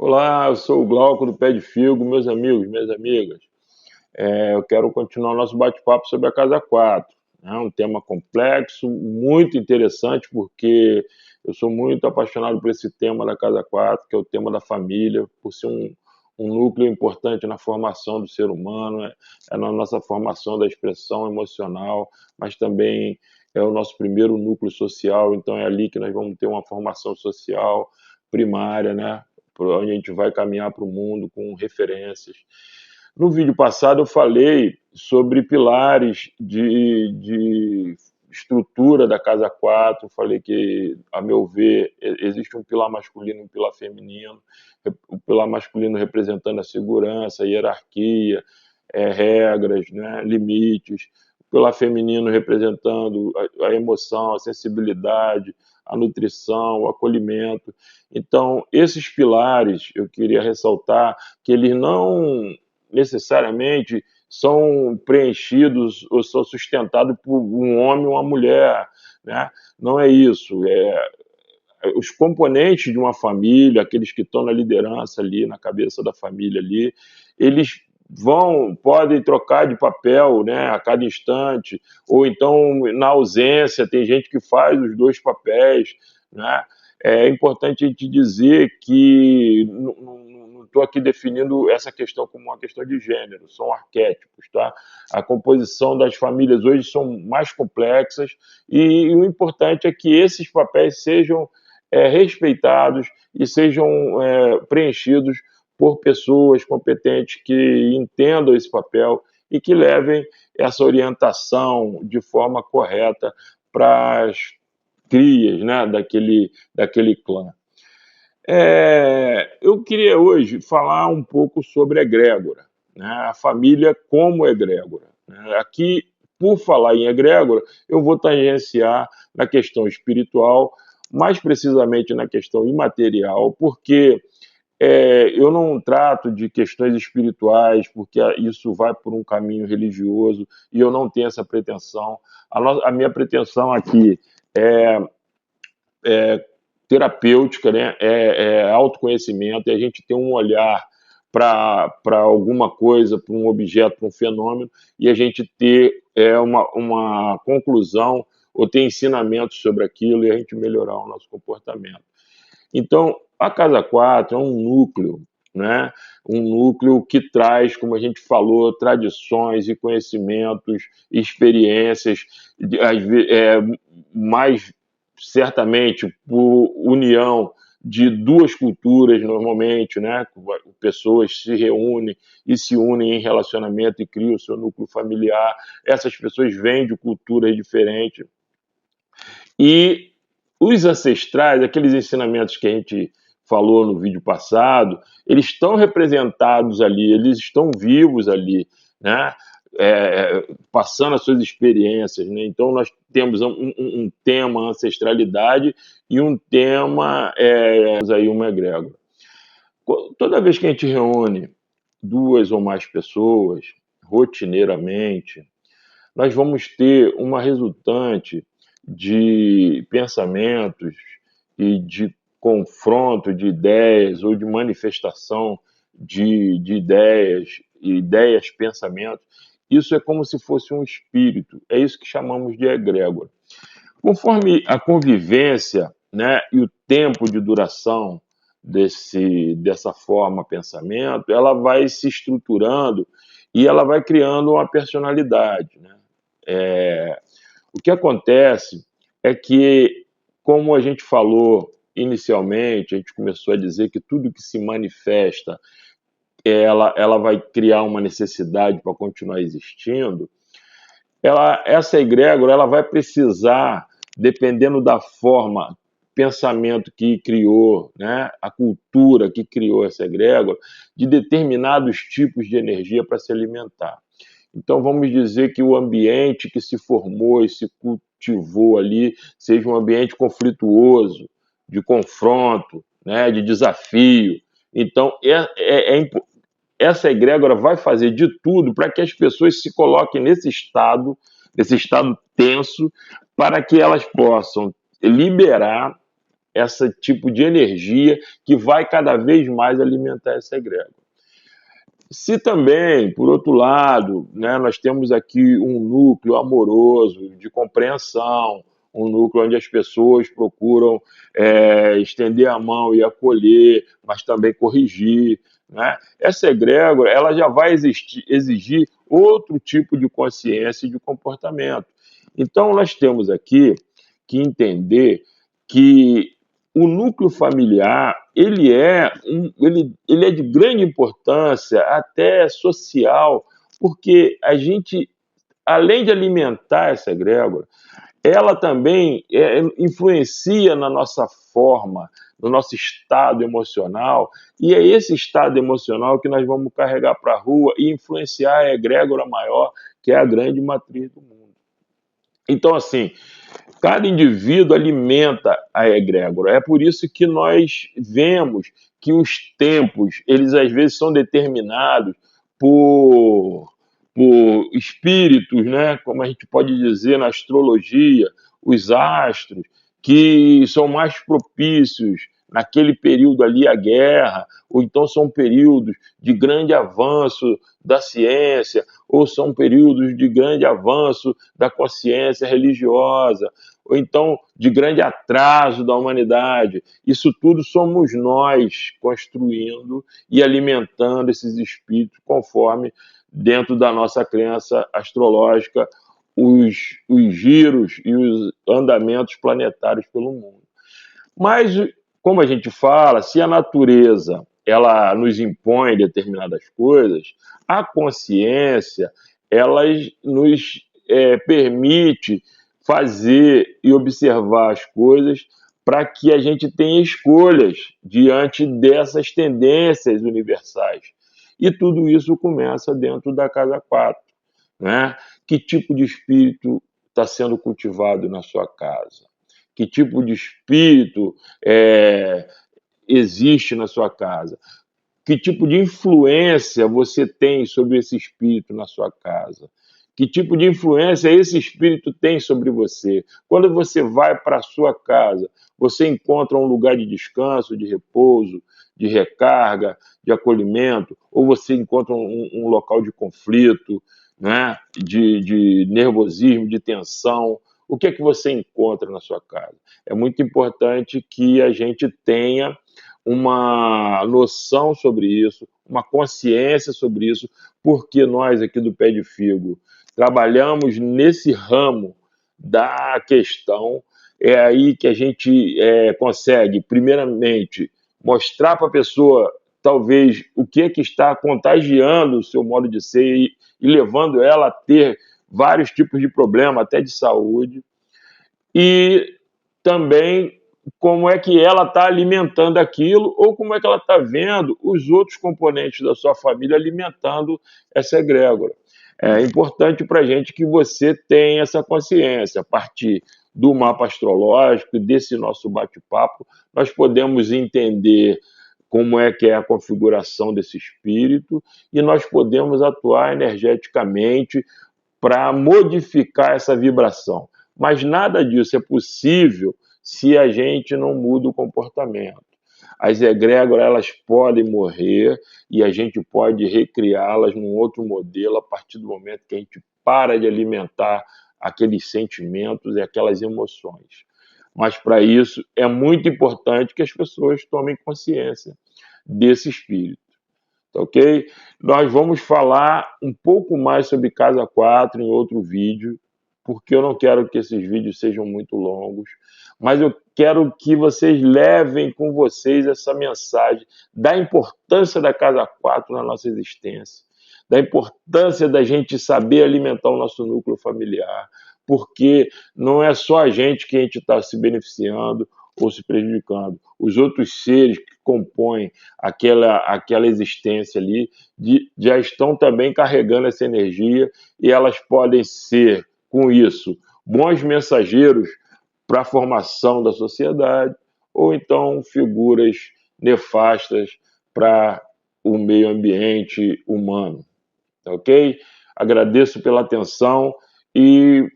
Olá, eu sou o Glauco do Pé de Figo, meus amigos, minhas amigas. Eu quero continuar nosso bate-papo sobre a Casa 4. É um tema complexo, muito interessante, porque eu sou muito apaixonado por esse tema da Casa 4, que é o tema da família, por ser um núcleo importante na formação do ser humano, é na nossa formação da expressão emocional, mas também é o nosso primeiro núcleo social, então é ali que nós vamos ter uma formação social primária, né? Onde a gente vai caminhar para o mundo com referências. No vídeo passado eu falei sobre pilares de estrutura da Casa 4, falei que, a meu ver, existe um pilar masculino e um pilar feminino, o pilar masculino representando a segurança, a hierarquia, regras, né, limites, o pilar feminino representando a emoção, a sensibilidade, a nutrição, o acolhimento. Então, esses pilares, eu queria ressaltar que eles não necessariamente são preenchidos ou são sustentados por um homem ou uma mulher, né? Não é isso. Os componentes de uma família, aqueles que estão na liderança ali, na cabeça da família ali, eles podem trocar de papel, né, a cada instante, ou então na ausência tem gente que faz os dois papéis, né? É importante a gente dizer que não estou aqui definindo essa questão como uma questão de gênero, são arquétipos, tá? A composição das famílias hoje são mais complexas e o importante é que esses papéis sejam respeitados e sejam preenchidos por pessoas competentes que entendam esse papel e que levem essa orientação de forma correta para as crias, né, daquele clã. Eu queria hoje falar um pouco sobre egrégora, né, a família como egrégora, né. Aqui, por falar em egrégora, eu vou tangenciar na questão espiritual, mais precisamente na questão imaterial, porque eu não trato de questões espirituais, porque isso vai por um caminho religioso, e eu não tenho essa pretensão. A minha pretensão aqui é terapêutica, né? Autoconhecimento, e a gente ter um olhar para alguma coisa, para um objeto, para um fenômeno, e a gente ter uma conclusão ou ter ensinamentos sobre aquilo e a gente melhorar o nosso comportamento. Então, a Casa 4 é um núcleo, né? Um núcleo que traz, como a gente falou, tradições e conhecimentos, experiências, mais certamente por união de duas culturas normalmente, né? Pessoas se reúnem e se unem em relacionamento e criam o seu núcleo familiar. Essas pessoas vêm de culturas diferentes e os ancestrais, aqueles ensinamentos que a gente falou no vídeo passado, eles estão representados ali, eles estão vivos ali, né? Passando as suas experiências, né? Então nós temos um tema ancestralidade e um tema aí uma egrégora. Toda vez que a gente reúne duas ou mais pessoas rotineiramente, nós vamos ter uma resultante de pensamentos e de confronto de ideias ou de manifestação de ideias, pensamentos. Isso é como se fosse um espírito, é isso que chamamos de egrégora. Conforme a convivência, né, e o tempo de duração dessa forma pensamento, ela vai se estruturando e ela vai criando uma personalidade, né? O que acontece é que, como a gente falou inicialmente, a gente começou a dizer que tudo que se manifesta, ela vai criar uma necessidade para continuar existindo. Essa egrégora ela vai precisar, dependendo da forma, pensamento que criou, né, a cultura que criou essa egrégora, de determinados tipos de energia para se alimentar. Então, vamos dizer que o ambiente que se formou e se cultivou ali seja um ambiente conflituoso, de confronto, né, de desafio. Então, essa egrégora vai fazer de tudo para que as pessoas se coloquem nesse estado tenso, para que elas possam liberar esse tipo de energia que vai cada vez mais alimentar essa egrégora. Se também, por outro lado, né, nós temos aqui um núcleo amoroso, de compreensão, um núcleo onde as pessoas procuram estender a mão e acolher, mas também corrigir, né? Essa egrégora ela já vai exigir outro tipo de consciência e de comportamento. Então, nós temos aqui que entender que o núcleo familiar ele é de grande importância, até social, porque a gente, além de alimentar essa egrégora, ela também influencia na nossa forma, no nosso estado emocional, e é esse estado emocional que nós vamos carregar para a rua e influenciar a egrégora maior, que é a grande matriz do mundo. Então, assim, cada indivíduo alimenta a egrégora. É por isso que nós vemos que os tempos, eles às vezes são determinados por, por espíritos, né? Como a gente pode dizer na astrologia, os astros, que são mais propícios naquele período ali à guerra, ou então são períodos de grande avanço da ciência, ou são períodos de grande avanço da consciência religiosa, ou então de grande atraso da humanidade. Isso tudo somos nós construindo e alimentando esses espíritos conforme, dentro da nossa crença astrológica, os giros e os andamentos planetários pelo mundo. Mas, como a gente fala, se a natureza ela nos impõe determinadas coisas, a consciência ela nos permite fazer e observar as coisas para que a gente tenha escolhas diante dessas tendências universais. E tudo isso começa dentro da casa 4, né? Que tipo de espírito está sendo cultivado na sua casa? Que tipo de espírito existe na sua casa? Que tipo de influência você tem sobre esse espírito na sua casa? Que tipo de influência esse espírito tem sobre você? Quando você vai para a sua casa, você encontra um lugar de descanso, de repouso, de recarga, de acolhimento, ou você encontra um local de conflito, né? de nervosismo, de tensão? O que é que você encontra na sua casa? É muito importante que a gente tenha uma noção sobre isso, uma consciência sobre isso, porque nós aqui do Pé de Figo trabalhamos nesse ramo da questão. É aí que a gente consegue, primeiramente, mostrar para a pessoa, talvez, o que é que está contagiando o seu modo de ser e levando ela a ter vários tipos de problema, até de saúde, e também como é que ela está alimentando aquilo ou como é que ela está vendo os outros componentes da sua família alimentando essa egrégora. É importante para a gente que você tenha essa consciência. A partir do mapa astrológico, desse nosso bate-papo, nós podemos entender como é que é a configuração desse espírito e nós podemos atuar energeticamente para modificar essa vibração. Mas nada disso é possível se a gente não muda o comportamento. As egrégoras elas podem morrer e a gente pode recriá-las num outro modelo a partir do momento que a gente para de alimentar aqueles sentimentos e aquelas emoções. Mas para isso é muito importante que as pessoas tomem consciência desse espírito. Tá ok? Nós vamos falar um pouco mais sobre Casa 4 em outro vídeo, porque eu não quero que esses vídeos sejam muito longos, mas eu quero que vocês levem com vocês essa mensagem da importância da Casa 4 na nossa existência, da importância da gente saber alimentar o nosso núcleo familiar, porque não é só a gente que a gente está se beneficiando ou se prejudicando. Os outros seres que compõem aquela existência ali já estão também carregando essa energia e elas podem ser, com isso, bons mensageiros para a formação da sociedade ou então figuras nefastas para o meio ambiente humano. Ok? Agradeço pela atenção e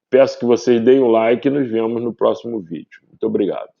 peço que vocês deem um like e nos vemos no próximo vídeo. Muito obrigado.